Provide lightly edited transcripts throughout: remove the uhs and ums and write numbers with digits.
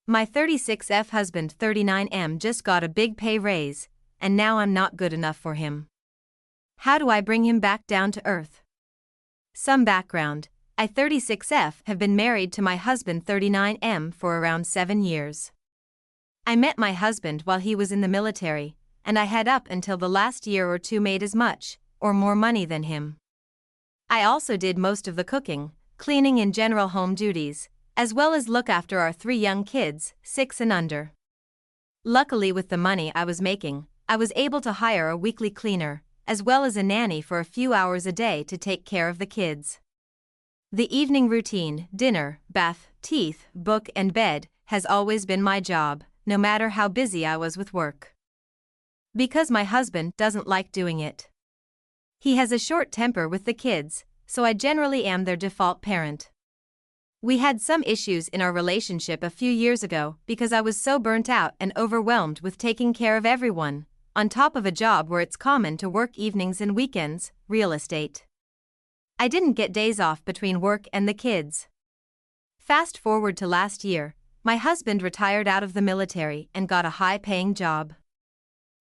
My 36F husband 39M just got a big pay raise, and now I'm not good enough for him. How do I bring him back down to earth? Some background. I 36F have been married to my husband 39M for around 7 years. I met my husband while he was in the military, and I had up until the last year or two made as much, or more money than him. I also did most of the cooking, cleaning and general home duties, as well as look after our 3 young kids, 6 and under. Luckily, with the money I was making, I was able to hire a weekly cleaner, as well as a nanny for a few hours a day to take care of the kids. The evening routine, dinner, bath, teeth, book and bed, has always been my job, no matter how busy I was with work. Because my husband doesn't like doing it. He has a short temper with the kids, so I generally am their default parent. We had some issues in our relationship a few years ago because I was so burnt out and overwhelmed with taking care of everyone, on top of a job where it's common to work evenings and weekends, real estate. I didn't get days off between work and the kids. Fast forward to last year, my husband retired out of the military and got a high-paying job.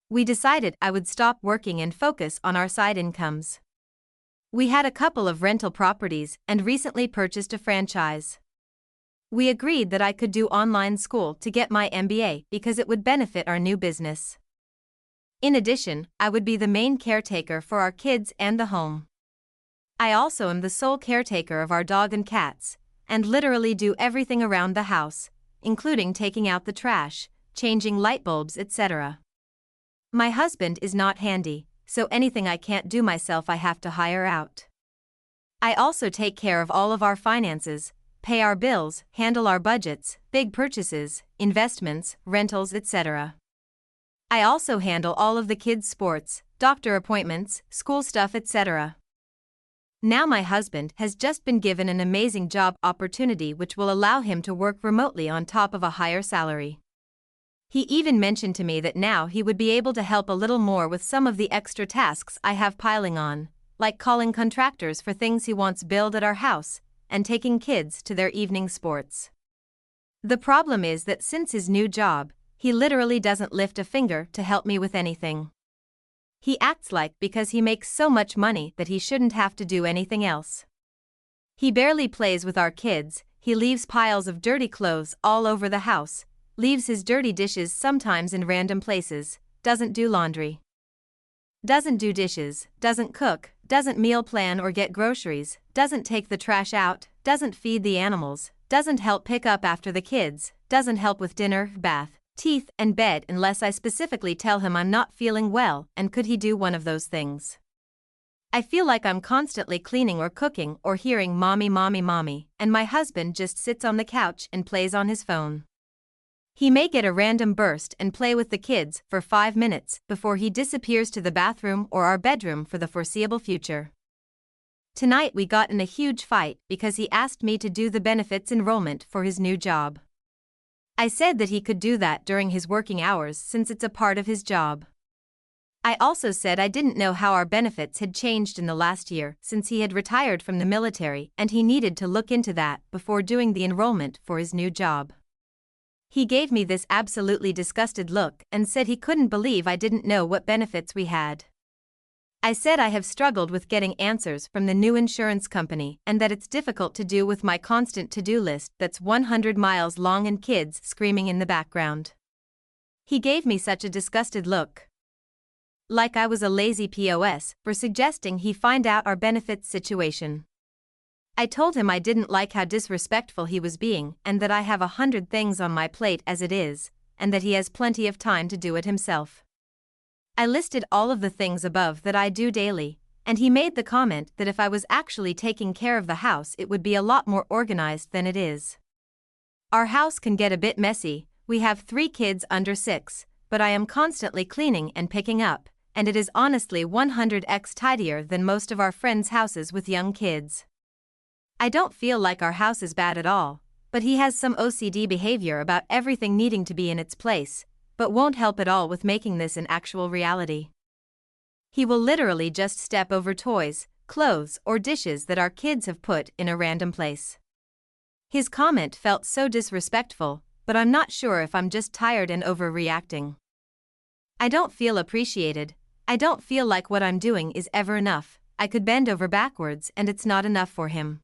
We decided I would stop working and focus on our side incomes. We had a couple of rental properties and recently purchased a franchise. We agreed that I could do online school to get my MBA because it would benefit our new business. In addition, I would be the main caretaker for our kids and the home. I also am the sole caretaker of our dog and cats, and literally do everything around the house, including taking out the trash, changing light bulbs, etc. My husband is not handy, so anything I can't do myself I have to hire out. I also take care of all of our finances, pay our bills, handle our budgets, big purchases, investments, rentals, etc. I also handle all of the kids' sports, doctor appointments, school stuff, etc. Now my husband has just been given an amazing job opportunity which will allow him to work remotely on top of a higher salary. He even mentioned to me that now he would be able to help a little more with some of the extra tasks I have piling on, like calling contractors for things he wants built at our house, and taking kids to their evening sports. The problem is that since his new job, he literally doesn't lift a finger to help me with anything. He acts like because he makes so much money that he shouldn't have to do anything else. He barely plays with our kids, he leaves piles of dirty clothes all over the house, leaves his dirty dishes sometimes in random places, doesn't do laundry, doesn't do dishes, doesn't cook, doesn't meal plan or get groceries, doesn't take the trash out, doesn't feed the animals, doesn't help pick up after the kids, doesn't help with dinner, bath, teeth, and bed unless I specifically tell him I'm not feeling well and could he do one of those things. I feel like I'm constantly cleaning or cooking or hearing mommy, mommy, mommy, and my husband just sits on the couch and plays on his phone. He may get a random burst and play with the kids for 5 minutes before he disappears to the bathroom or our bedroom for the foreseeable future. Tonight we got in a huge fight because he asked me to do the benefits enrollment for his new job. I said that he could do that during his working hours since it's a part of his job. I also said I didn't know how our benefits had changed in the last year since he had retired from the military and he needed to look into that before doing the enrollment for his new job. He gave me this absolutely disgusted look and said he couldn't believe I didn't know what benefits we had. I said I have struggled with getting answers from the new insurance company and that it's difficult to do with my constant to-do list that's 100 miles long and kids screaming in the background. He gave me such a disgusted look. Like I was a lazy POS for suggesting he find out our benefits situation. I told him I didn't like how disrespectful he was being and that I have 100 things on my plate as it is, and that he has plenty of time to do it himself. I listed all of the things above that I do daily, and he made the comment that if I was actually taking care of the house it would be a lot more organized than it is. Our house can get a bit messy, we have 3 kids under 6, but I am constantly cleaning and picking up, and it is honestly 100x tidier than most of our friends' houses with young kids. I don't feel like our house is bad at all, but he has some OCD behavior about everything needing to be in its place, but won't help at all with making this an actual reality. He will literally just step over toys, clothes, or dishes that our kids have put in a random place. His comment felt so disrespectful, but I'm not sure if I'm just tired and overreacting. I don't feel appreciated. I don't feel like what I'm doing is ever enough. I could bend over backwards and it's not enough for him.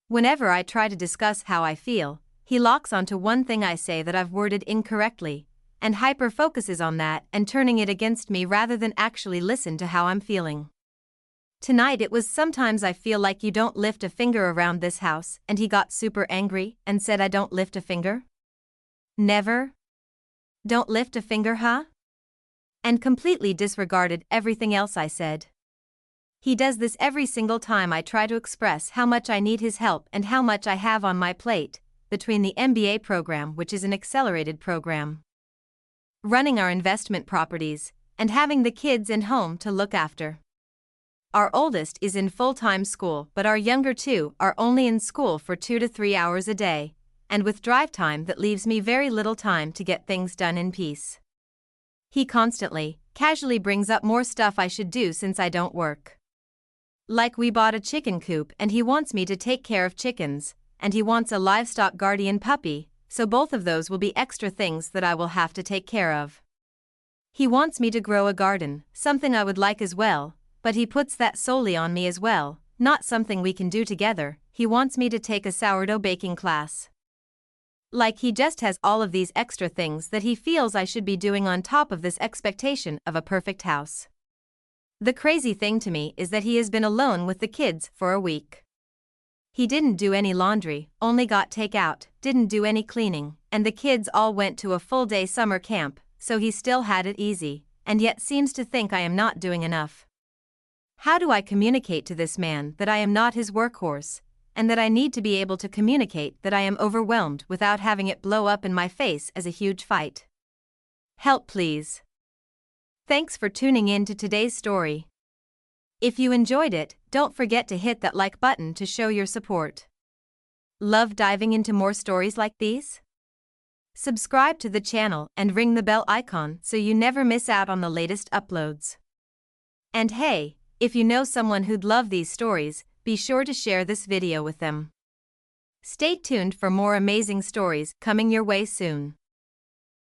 Whenever I try to discuss how I feel, he locks onto one thing I say that I've worded incorrectly, and hyper-focuses on that and turning it against me rather than actually listen to how I'm feeling. Tonight it was sometimes I feel like you don't lift a finger around this house, and he got super angry and said I don't lift a finger? Never? Don't lift a finger, huh? And completely disregarded everything else I said. He does this every single time I try to express how much I need his help and how much I have on my plate, between the MBA program, which is an accelerated program, running our investment properties, and having the kids and home to look after. Our oldest is in full-time school, but our younger two are only in school for 2 to 3 hours a day, and with drive time that leaves me very little time to get things done in peace. He constantly, casually brings up more stuff I should do since I don't work. Like we bought a chicken coop and he wants me to take care of chickens, and he wants a livestock guardian puppy, so both of those will be extra things that I will have to take care of. He wants me to grow a garden, something I would like as well, but he puts that solely on me as well, not something we can do together. He wants me to take a sourdough baking class. Like he just has all of these extra things that he feels I should be doing on top of this expectation of a perfect house. The crazy thing to me is that he has been alone with the kids for a week. He didn't do any laundry, only got takeout, didn't do any cleaning, and the kids all went to a full-day summer camp, so he still had it easy, and yet seems to think I am not doing enough. How do I communicate to this man that I am not his workhorse, and that I need to be able to communicate that I am overwhelmed without having it blow up in my face as a huge fight? Help, please. Thanks for tuning in to today's story. If you enjoyed it, don't forget to hit that like button to show your support. Love diving into more stories like these? Subscribe to the channel and ring the bell icon so you never miss out on the latest uploads. And hey, if you know someone who'd love these stories, be sure to share this video with them. Stay tuned for more amazing stories coming your way soon.